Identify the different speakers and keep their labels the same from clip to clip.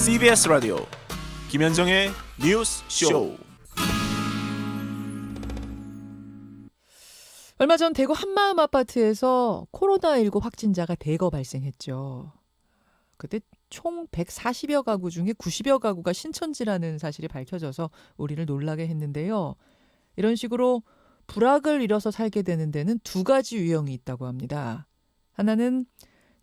Speaker 1: CBS 라디오 김현정의 뉴스 쇼.
Speaker 2: 얼마 전 대구 한마음 아파트에서 코로나19 확진자가 대거 발생했죠. 그때 총 140여 가구 중에 90여 가구가 신천지라는 사실이 밝혀져서 우리를 놀라게 했는데요. 이런 식으로 불악을 잃어서 살게 되는 데는 두 가지 유형이 있다고 합니다. 하나는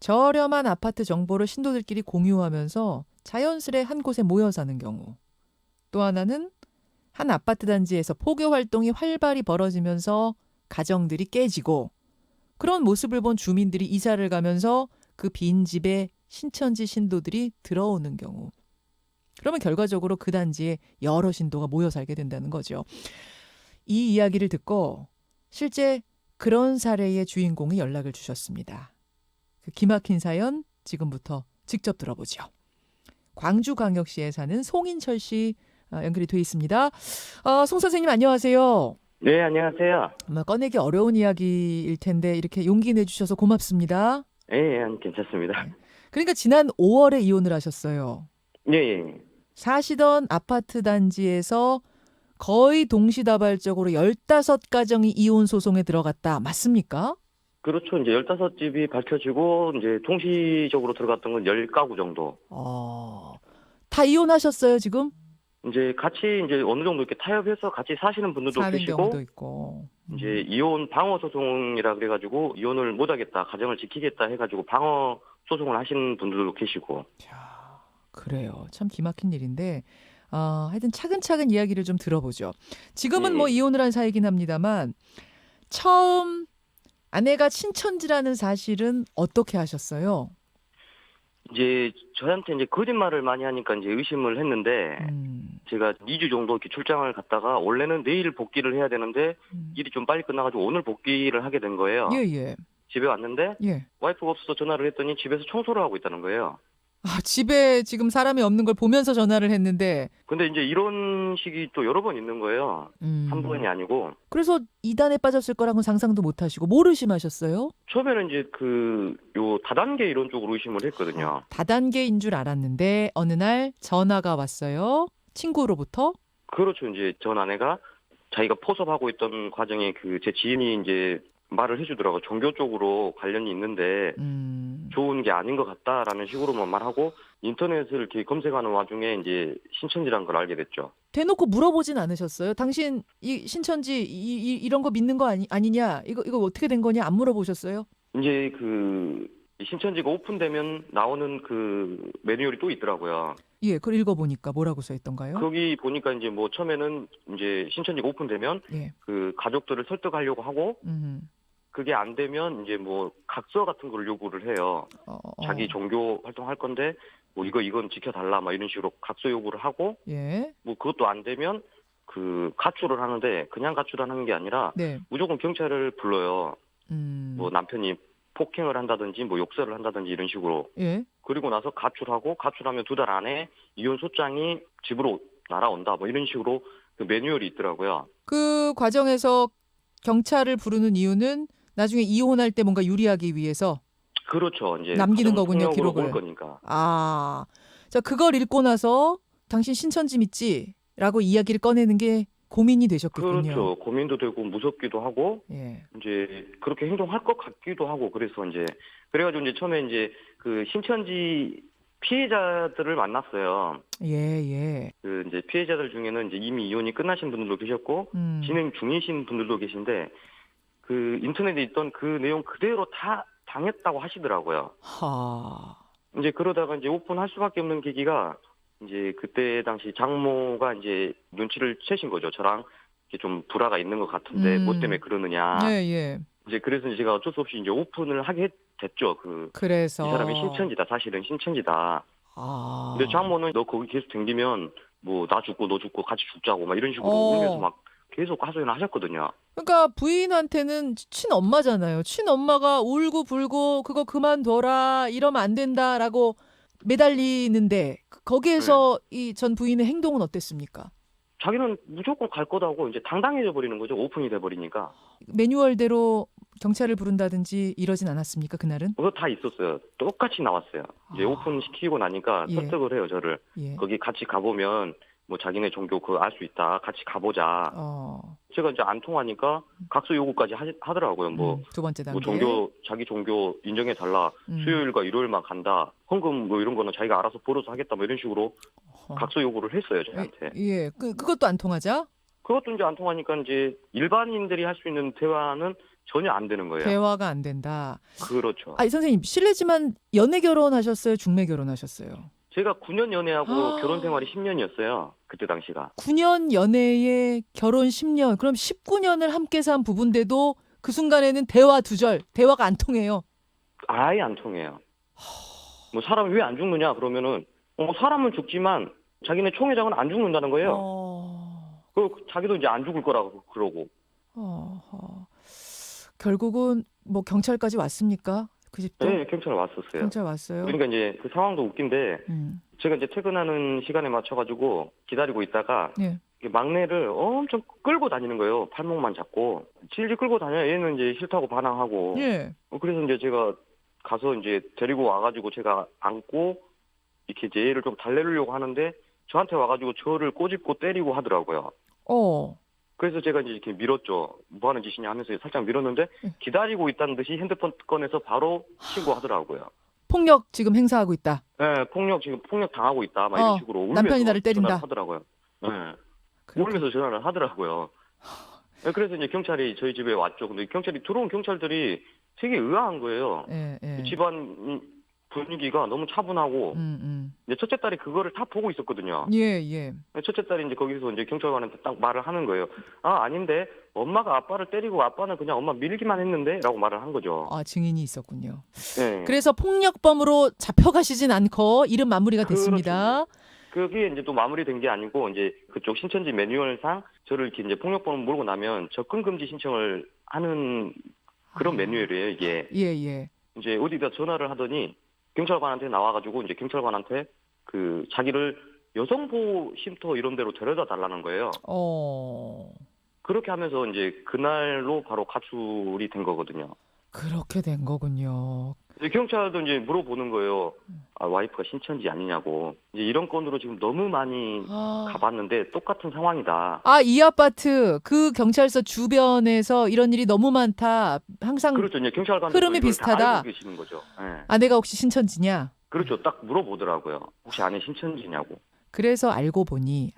Speaker 2: 저렴한 아파트 정보를 신도들끼리 공유하면서 자연스레 한 곳에 모여 사는 경우. 또 하나는 한 아파트 단지에서 포교 활동이 활발히 벌어지면서 가정들이 깨지고 그런 모습을 본 주민들이 이사를 가면서 그 빈 집에 신천지 신도들이 들어오는 경우. 그러면 결과적으로 그 단지에 여러 신도가 모여 살게 된다는 거죠. 이 이야기를 듣고 실제 그런 사례의 주인공이 연락을 주셨습니다. 그 기막힌 사연 지금부터 직접 들어보죠. 광주광역시에 사는 송인철 씨 연결이 돼 있습니다. 송 선생님 안녕하세요.
Speaker 3: 네, 안녕하세요.
Speaker 2: 꺼내기 어려운 이야기일 텐데 이렇게 용기 내주셔서 고맙습니다.
Speaker 3: 예, 괜찮습니다.
Speaker 2: 그러니까 지난 5월에 이혼을 하셨어요.
Speaker 3: 예.
Speaker 2: 사시던 아파트 단지에서 거의 동시다발적으로 15가정이 이혼 소송에 들어갔다. 맞습니까?
Speaker 3: 그렇죠. 이제 15집이 밝혀지고 이제 동시적으로 들어갔던 건 10가구 정도.
Speaker 2: 다 이혼하셨어요, 지금?
Speaker 3: 이제 같이 이제 어느 정도 이렇게 타협해서 같이 사시는 분들도
Speaker 2: 사는
Speaker 3: 계시고
Speaker 2: 경우도 있고.
Speaker 3: 이제 이혼 방어 소송이라 그래 가지고 이혼을 못 하겠다, 가정을 지키겠다 해 가지고 방어 소송을 하신 분들도 계시고.
Speaker 2: 자, 그래요. 참 기막힌 일인데 하여튼 차근차근 이야기를 좀 들어보죠. 지금은 뭐 이혼을 한 사이긴 합니다만 처음 아내가 신천지라는 사실은 어떻게 하셨어요?
Speaker 3: 이제 저한테 이제 거짓말을 많이 하니까 이제 의심을 했는데 제가 2주 정도 이렇게 출장을 갔다가 원래는 내일 복귀를 해야 되는데 일이 좀 빨리 끝나가지고 오늘 복귀를 하게 된 거예요.
Speaker 2: 예.
Speaker 3: 집에 왔는데
Speaker 2: 예.
Speaker 3: 와이프가 없어서 전화를 했더니 집에서 청소를 하고 있다는 거예요.
Speaker 2: 집에 지금 사람이 없는 걸 보면서 전화를 했는데.
Speaker 3: 근데 이제 이런 식이 또 여러 번 있는 거예요. 한 번이 아니고.
Speaker 2: 그래서 이단에 빠졌을 거라고는 상상도 못 하시고 뭘 의심하셨어요?
Speaker 3: 처음에는 이제 요 다단계 이런 쪽으로 의심을 했거든요.
Speaker 2: 다단계인 줄 알았는데 어느 날 전화가 왔어요. 친구로부터.
Speaker 3: 그렇죠. 이제 전 아내가 자기가 포섭하고 있던 과정에 제 지인이 이제 말을 해주더라고. 종교 쪽으로 관련이 있는데 좋은 게 아닌 것 같다라는 식으로만 말하고 인터넷을 이렇게 검색하는 와중에 이제 신천지라는 걸 알게 됐죠.
Speaker 2: 대놓고 물어보진 않으셨어요? 당신 이 신천지 이런 거 믿는 거 아니냐? 이거 어떻게 된 거냐? 안 물어보셨어요?
Speaker 3: 이제 신천지가 오픈되면 나오는 매뉴얼이 또 있더라고요.
Speaker 2: 예, 그걸 읽어보니까 뭐라고 써 있던가요?
Speaker 3: 거기 보니까 이제 뭐 처음에는 이제 신천지가 오픈되면 가족들을 설득하려고 하고 그게 안 되면 이제 뭐 각서 같은 걸 요구를 해요. 자기 종교 활동할 건데 뭐 이건 지켜달라 막 이런 식으로 각서 요구를 하고 뭐 그것도 안 되면 가출을 하는데 그냥 가출하는 게 아니라 무조건 경찰을 불러요. 뭐 남편이 폭행을 한다든지 뭐 욕설을 한다든지 이런 식으로. 그리고 나서 가출하면 2달 안에 이혼 소장이 집으로 날아온다 뭐 이런 식으로 매뉴얼이 있더라고요.
Speaker 2: 그 과정에서 경찰을 부르는 이유는 나중에 이혼할 때 뭔가 유리하기 위해서.
Speaker 3: 그렇죠. 이제
Speaker 2: 남기는 거군요, 기록을.
Speaker 3: 거니까.
Speaker 2: 자, 그걸 읽고 나서 당신 신천지 믿지? 라고 이야기를 꺼내는 게 고민이 되셨겠군요.
Speaker 3: 그렇죠. 고민도 되고 무섭기도 하고 이제 그렇게 행동할 것 같기도 하고 그래가지고 이제 처음에 이제 신천지 피해자들을 만났어요.
Speaker 2: 예.
Speaker 3: 이제 피해자들 중에는 이제 이미 이혼이 끝나신 분들도 계셨고 진행 중이신 분들도 계신데 인터넷에 있던 그 내용 그대로 다 당했다고 하시더라고요. 이제 그러다가 이제 오픈할 수밖에 없는 계기가 이제 그때 당시 장모가 이제 눈치를 채신 거죠. 저랑 이렇게 좀 불화가 있는 것 같은데 뭐 때문에 그러느냐. 이제 그래서 제가 어쩔 수 없이 이제 오픈을 하게 됐죠.
Speaker 2: 그래서
Speaker 3: 이 사람이 신천지다. 사실은 신천지다. 근데 장모는 너 거기 계속 댕기면 뭐 나 죽고 너 죽고 같이 죽자고 막 이런 식으로 울면서 막 계속 하소연을 하셨거든요.
Speaker 2: 그러니까 부인한테는 친엄마잖아요. 친엄마가 울고 불고 그거 그만둬라 이러면 안 된다라고 매달리는데 거기에서 이 전 부인의 행동은 어땠습니까?
Speaker 3: 자기는 무조건 갈 거다고 이제 당당해져 버리는 거죠. 오픈이 돼 버리니까.
Speaker 2: 매뉴얼대로 경찰을 부른다든지 이러진 않았습니까? 그날은?
Speaker 3: 그거 다 있었어요. 똑같이 나왔어요. 이제 오픈 시키고 나니까
Speaker 2: 예.
Speaker 3: 설득을 해요, 저를.
Speaker 2: 예.
Speaker 3: 거기 같이 가보면 뭐 자기네 종교 그거 알 수 있다. 같이 가보자. 제가 이제 안 통하니까 각서 요구까지 하더라고요. 뭐,
Speaker 2: 두 번째 단계.
Speaker 3: 뭐 자기 종교 인정해 달라. 수요일과 일요일만 간다. 헌금 뭐 이런 거는 자기가 알아서 벌어서 하겠다. 뭐 이런 식으로 각서 요구를 했어요, 저한테.
Speaker 2: 예, 그것도 안 통하자?
Speaker 3: 그것도 이제 안 통하니까 이제 일반인들이 할 수 있는 대화는 전혀 안 되는 거예요.
Speaker 2: 대화가 안 된다.
Speaker 3: 그렇죠.
Speaker 2: 선생님, 실례지만 연애 결혼하셨어요? 중매 결혼하셨어요?
Speaker 3: 제가 9년 연애하고 결혼 생활이 10년이었어요. 그때 당시가.
Speaker 2: 9년 연애에 결혼 10년. 그럼 19년을 함께 산 부부인데도 그 순간에는 대화 두절, 대화가 안 통해요.
Speaker 3: 아예 안 통해요. 뭐 사람이 왜 안 죽느냐 그러면은 사람은 죽지만 자기네 총회장은 안 죽는다는 거예요. 그 자기도 이제 안 죽을 거라고 그러고.
Speaker 2: 결국은 뭐 경찰까지 왔습니까? 그 집도?
Speaker 3: 네, 경찰 왔었어요.
Speaker 2: 경찰 왔어요.
Speaker 3: 그러니까 이제 그 상황도 웃긴데 제가 이제 퇴근하는 시간에 맞춰가지고 기다리고 있다가
Speaker 2: 네.
Speaker 3: 막내를 엄청 끌고 다니는 거예요. 팔목만 잡고 질질 끌고 다녀요. 얘는 이제 싫다고 반항하고.
Speaker 2: 예.
Speaker 3: 그래서 이제 제가 가서 이제 데리고 와가지고 제가 안고 이렇게 이제 얘를 좀 달래려고 하는데 저한테 와가지고 저를 꼬집고 때리고 하더라고요. 그래서 제가 이제 이렇게 밀었죠. 뭐 하는 짓이냐 하면서 살짝 밀었는데 기다리고 있다는 듯이 핸드폰 꺼내서 바로 신고하더라고요.
Speaker 2: 폭력 지금 행사하고 있다.
Speaker 3: 네, 폭력 당하고 있다. 막 이런 식으로 울면서
Speaker 2: 남편이 나를 때린다.
Speaker 3: 하더라고요. 네. 울면서 전화를 하더라고요. 네, 그래서 이제 경찰이 저희 집에 왔죠. 근데 들어온 경찰들이 되게 의아한 거예요. 집안 분위기가 너무 차분하고 이제 첫째 딸이 그거를 다 보고 있었거든요.
Speaker 2: 예.
Speaker 3: 첫째 딸이 이제 거기서 이제 경찰관한테 딱 말을 하는 거예요. 아닌데 엄마가 아빠를 때리고 아빠는 그냥 엄마 밀기만 했는데라고 말을 한 거죠.
Speaker 2: 증인이 있었군요.
Speaker 3: 네.
Speaker 2: 그래서 폭력범으로 잡혀가시진 않고 이름 마무리가 됐습니다.
Speaker 3: 그게 이제 또 마무리된 게 아니고 이제 그쪽 신천지 매뉴얼상 저를 이렇게 이제 폭력범을 몰고 나면 접근 금지 신청을 하는 그런 매뉴얼이에요, 이게.
Speaker 2: 예.
Speaker 3: 이제 어디다 전화를 하더니 경찰관한테 나와가지고 이제 경찰관한테 그 자기를 여성보호 쉼터 이런 데로 데려다 달라는 거예요. 그렇게 하면서 이제 그날로 바로 가출이 된 거거든요.
Speaker 2: 그렇게 된 거군요.
Speaker 3: 경찰도 이제 물어보는 거예요. 와이프가 신천지 아니냐고. 이제 이런 건으로 지금 너무 많이 가봤는데 똑같은 상황이다.
Speaker 2: 이 아파트 그 경찰서 주변에서 이런 일이 너무 많다. 항상
Speaker 3: 그렇죠. 이제 경찰관도
Speaker 2: 흐름이 비슷하다.
Speaker 3: 다 알고 계시는 거죠. 네.
Speaker 2: 아내가 혹시 신천지냐?
Speaker 3: 그렇죠. 딱 물어보더라고요. 혹시 아내 신천지냐고.
Speaker 2: 그래서 알고 보니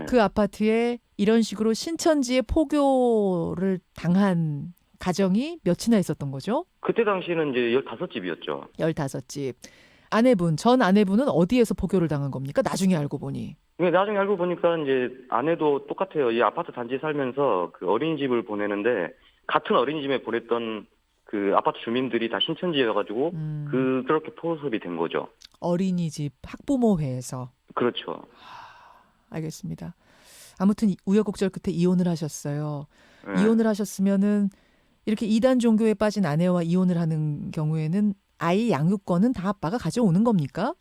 Speaker 2: 그 아파트에 이런 식으로 신천지의 포교를 당한 가정이 몇이나 있었던 거죠?
Speaker 3: 그때 당시에는 이제 15집이었죠.
Speaker 2: 15집. 전 아내분은 어디에서 포교를 당한 겁니까? 나중에 알고 보니.
Speaker 3: 나중에 알고 보니까 이제 아내도 똑같아요. 이 아파트 단지에 살면서 그 어린이집을 보내는데 같은 어린이집에 보냈던 그 아파트 주민들이 다 신천지여가지고 그렇게 포섭이 된 거죠.
Speaker 2: 어린이집 학부모회에서.
Speaker 3: 그렇죠.
Speaker 2: 알겠습니다. 아무튼 우여곡절 끝에 이혼을 하셨어요.
Speaker 3: 네.
Speaker 2: 이혼을 하셨으면은 이렇게 이단 종교에 빠진 아내와 이혼을 하는 경우에는 아이 양육권은 다 아빠가 가져오는 겁니까?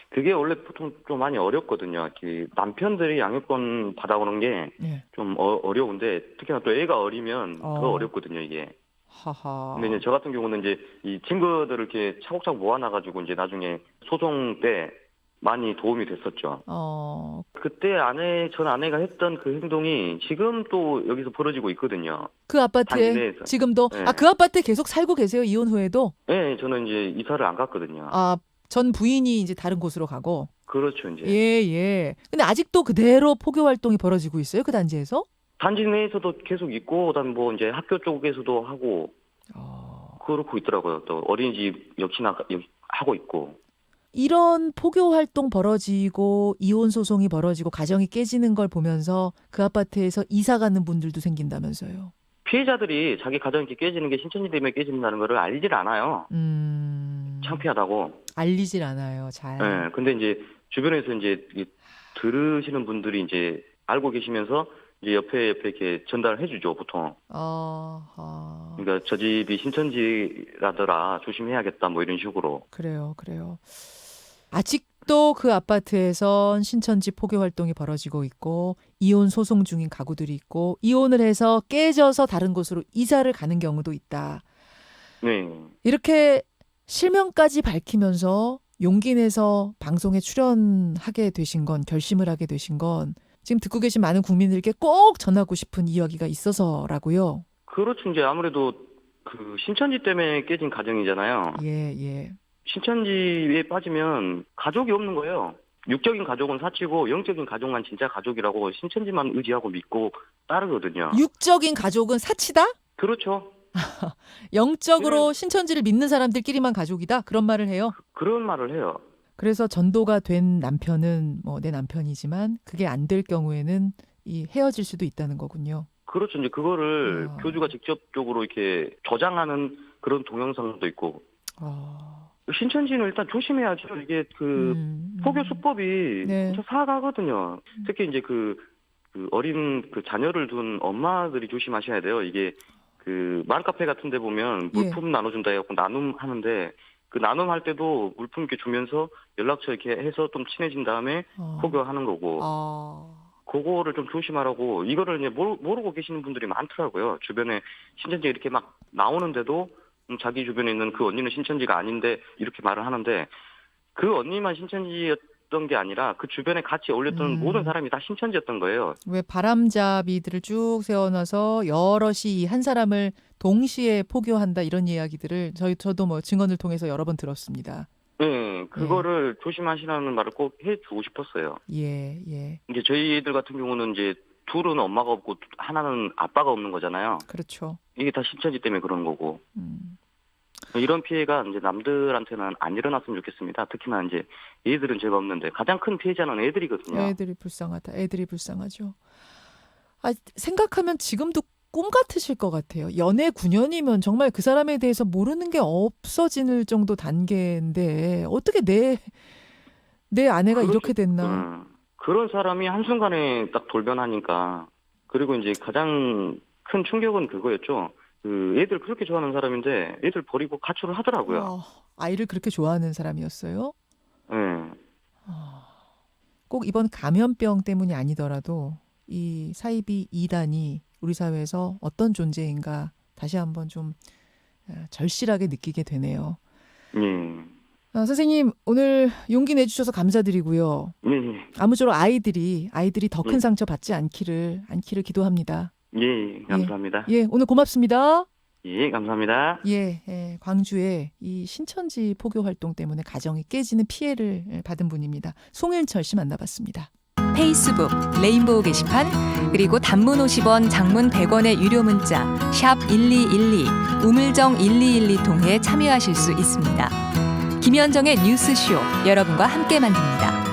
Speaker 3: 그게 원래 보통 좀 많이 어렵거든요. 남편들이 양육권 받아오는 게 좀 어려운데 특히나 또 애가 어리면 더 어렵거든요, 이게. 근데 이제 저 같은 경우는 이제 이 친구들을 이렇게 차곡차곡 모아놔가지고 이제 나중에 소송 때 많이 도움이 됐었죠. 그때 전 아내가 했던 그 행동이 지금 또 여기서 벌어지고 있거든요.
Speaker 2: 그 아파트에 지금도
Speaker 3: 네.
Speaker 2: 그 아파트에 계속 살고 계세요? 이혼 후에도?
Speaker 3: 네, 저는 이제 이사를 안 갔거든요.
Speaker 2: 전 부인이 이제 다른 곳으로 가고.
Speaker 3: 그렇죠, 이제.
Speaker 2: 예. 근데 아직도 그대로 포교 활동이 벌어지고 있어요? 그 단지에서?
Speaker 3: 단지 내에서도 계속 있고, 그다음 뭐 이제 학교 쪽에서도 하고, 그렇고 있더라고요. 또 어린이집 역시나 하고 있고.
Speaker 2: 이런 포교 활동 벌어지고 이혼 소송이 벌어지고 가정이 깨지는 걸 보면서 그 아파트에서 이사 가는 분들도 생긴다면서요.
Speaker 3: 피해자들이 자기 가정이 깨지는 게 신천지 때문에 깨진다는 거를 알질 않아요. 창피하다고.
Speaker 2: 알리질 않아요, 잘.
Speaker 3: 네, 근데 이제 주변에서 이제 들으시는 분들이 이제 알고 계시면서 이제 옆에 이렇게 전달을 해주죠, 보통. 그러니까 저 집이 신천지라더라, 조심해야겠다, 뭐 이런 식으로.
Speaker 2: 그래요. 아직 아직도 그 아파트에선 신천지 포교 활동이 벌어지고 있고 이혼 소송 중인 가구들이 있고 이혼을 해서 깨져서 다른 곳으로 이사를 가는 경우도 있다.
Speaker 3: 네.
Speaker 2: 이렇게 실명까지 밝히면서 용기 내서 방송에 출연하게 되신 건, 결심을 하게 되신 건 지금 듣고 계신 많은 국민들께 꼭 전하고 싶은 이야기가 있어서라고요.
Speaker 3: 그렇죠. 이제 아무래도 그 신천지 때문에 깨진 가정이잖아요.
Speaker 2: 예.
Speaker 3: 신천지에 빠지면 가족이 없는 거예요. 육적인 가족은 사치고 영적인 가족만 진짜 가족이라고 신천지만 의지하고 믿고 따르거든요.
Speaker 2: 육적인 가족은 사치다?
Speaker 3: 그렇죠.
Speaker 2: 영적으로 신천지를 믿는 사람들끼리만 가족이다? 그런 말을 해요?
Speaker 3: 그런 말을 해요.
Speaker 2: 그래서 전도가 된 남편은 뭐 내 남편이지만 그게 안 될 경우에는 이 헤어질 수도 있다는 거군요.
Speaker 3: 그렇죠. 이제 그거를 교주가 직접적으로 이렇게 저장하는 그런 동영상도 있고. 신천지는 일단 조심해야죠. 이게 그 포교 수법이
Speaker 2: 네.
Speaker 3: 진짜 사악하거든요. 특히 이제 그 어린 그 자녀를 둔 엄마들이 조심하셔야 돼요. 이게 그 맘카페 같은 데 보면 물품 나눠준다 해갖고 나눔하는데 그 나눔할 때도 물품 이렇게 주면서 연락처 이렇게 해서 좀 친해진 다음에 포교하는 거고. 그거를 좀 조심하라고. 이거를 이제 모르고 계시는 분들이 많더라고요. 주변에 신천지 이렇게 막 나오는데도 자기 주변에 있는 그 언니는 신천지가 아닌데 이렇게 말을 하는데 그 언니만 신천지였던 게 아니라 그 주변에 같이 어울렸던 모든 사람이 다 신천지였던 거예요.
Speaker 2: 왜 바람잡이들을 쭉 세워놔서 여럿이 한 사람을 동시에 포교한다 이런 이야기들을 저도 뭐 증언을 통해서 여러 번 들었습니다.
Speaker 3: 네, 그거를 조심하시라는 말을 꼭 해주고 싶었어요.
Speaker 2: 예.
Speaker 3: 이제 저희들 같은 경우는 이제 둘은 엄마가 없고 하나는 아빠가 없는 거잖아요.
Speaker 2: 그렇죠.
Speaker 3: 이게 다 신천지 때문에 그런 거고. 이런 피해가 이제 남들한테는 안 일어났으면 좋겠습니다. 특히나 이제 애들은 죄가 없는데 가장 큰 피해자는 애들이거든요.
Speaker 2: 애들이 불쌍하다. 애들이 불쌍하죠. 생각하면 지금도 꿈 같으실 것 같아요. 연애 9년이면 정말 그 사람에 대해서 모르는 게 없어질 정도 단계인데 어떻게 내 아내가 이렇게 됐나.
Speaker 3: 그런 사람이 한순간에 딱 돌변하니까. 그리고 이제 가장 큰 충격은 그거였죠. 그 애들 그렇게 좋아하는 사람인데 애들 버리고 가출을 하더라고요.
Speaker 2: 아이를 그렇게 좋아하는 사람이었어요?
Speaker 3: 네.
Speaker 2: 꼭 이번 감염병 때문이 아니더라도 이 사이비 이단이 우리 사회에서 어떤 존재인가 다시 한번 좀 절실하게 느끼게 되네요. 선생님 오늘 용기 내주셔서 감사드리고요. 아무쪼록 아이들이 더 큰 상처 받지 않기를 기도합니다.
Speaker 3: 감사합니다.
Speaker 2: 오늘 고맙습니다.
Speaker 3: 감사합니다.
Speaker 2: 광주에 이 신천지 포교 활동 때문에 가정이 깨지는 피해를 받은 분입니다. 송일철 씨 만나봤습니다.
Speaker 4: 페이스북, 레인보우 게시판, 그리고 단문 50원, 장문 100원의 유료 문자 샵 1212, 우물정 1212 통해 참여하실 수 있습니다. 김현정의 뉴스쇼, 여러분과 함께 만듭니다.